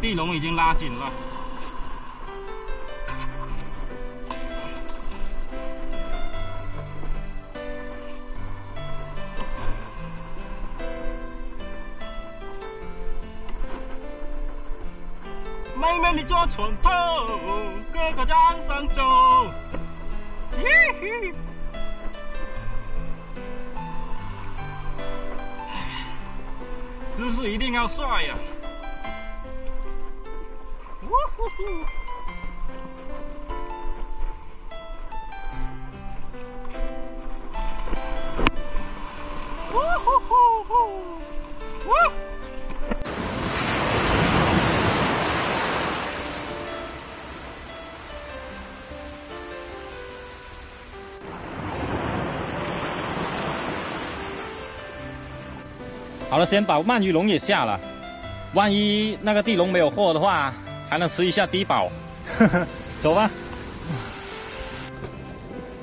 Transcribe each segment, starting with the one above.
地笼已经拉紧了。妹妹你坐船头，哥哥在岸上走。耶！姿势一定要帅呀！呜呼呼！呜呼呼呼！呜！好了，先把鳗鱼笼也下了，万一那个地笼没有货的话，还能吃一下低保。走吧。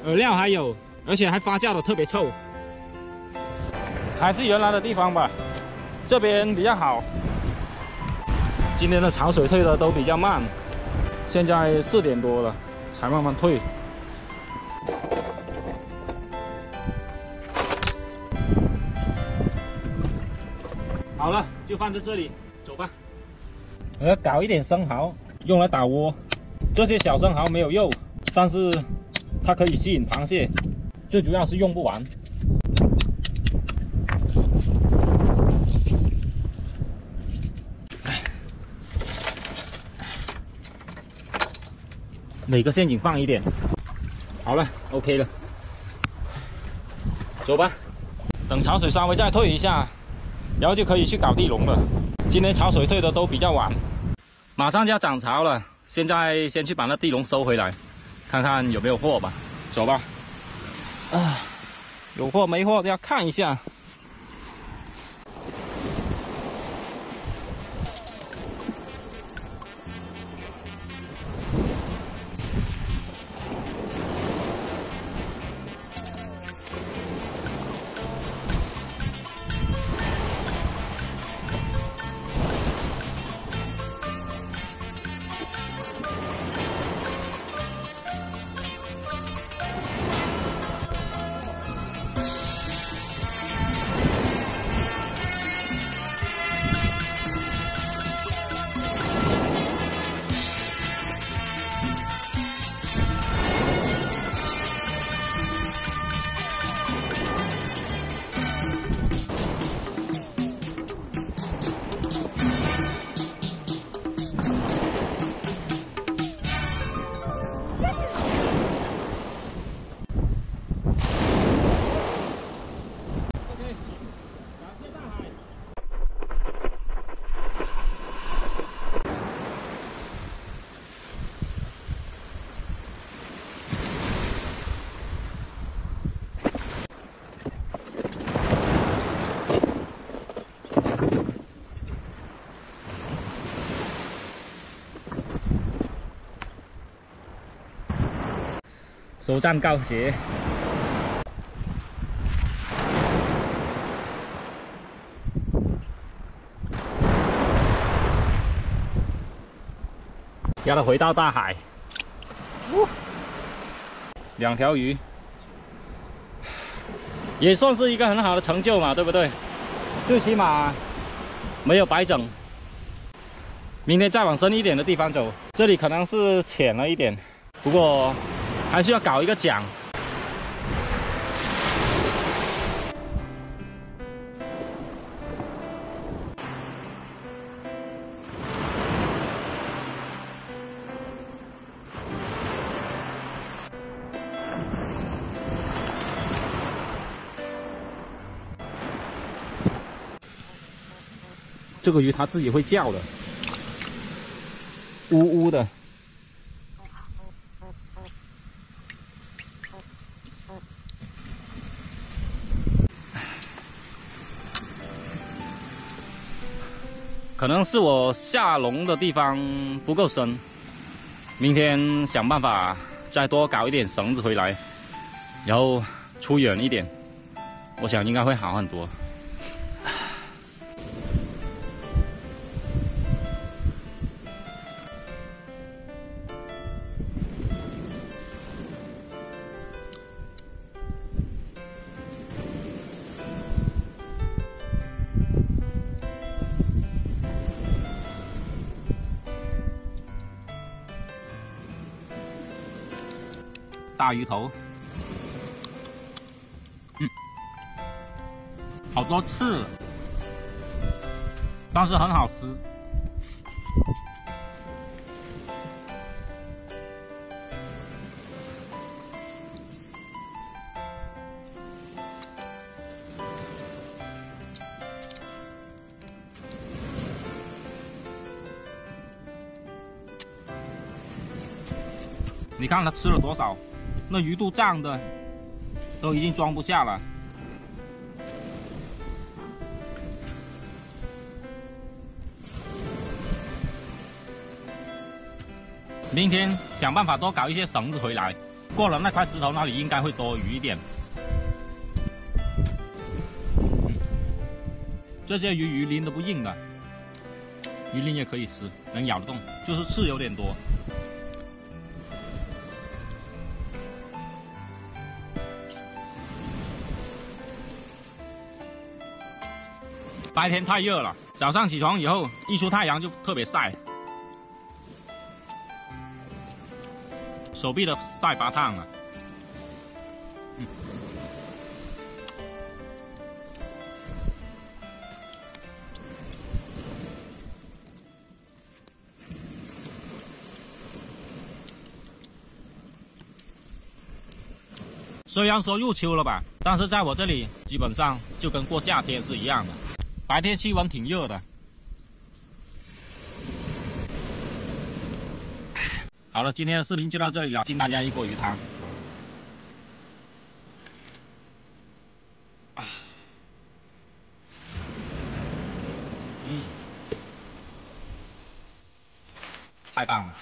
饵料还有，而且还发酵的特别臭。还是原来的地方吧，这边比较好。今天的潮水退的都比较慢，现在4点多了，才慢慢退。好了，就放在这里，走吧。我要搞一点生蚝，用来打窝。这些小生蚝没有肉，但是它可以吸引螃蟹，最主要是用不完。每个陷阱放一点。好了 ，OK 了，走吧。等潮水稍微再退一下。然后就可以去搞地笼了。今天潮水退的都比较晚，马上就要涨潮了。现在先去把那地笼收回来，看看有没有货吧。走吧。啊，有货没货都要看一下。首战告捷。让它回到大海。2条鱼，也算是一个很好的成就嘛，对不对？最起码没有白整。明天再往深一点的地方走，这里可能是浅了一点，不过还是要搞一个桨。这个鱼它自己会叫的，呜呜的。可能是我下笼的地方不够深，明天想办法再多搞一点绳子回来，然后出远一点，我想应该会好很多。大鱼头，好多刺，但是很好吃。你看它吃了多少，那鱼肚胀的都已经装不下了。明天想办法多搞一些绳子回来，过了那块石头那里应该会多鱼一点。这些鱼鳞都不硬的，鱼鳞也可以吃，能咬得动，就是刺有点多。白天太热了，早上起床以后一出太阳就特别晒，手臂都晒发烫了。虽然说入秋了吧，但是在我这里基本上就跟过夏天是一样的。白天气温挺热的。好了，今天的视频就到这里了，敬大家一锅鱼汤。太棒了。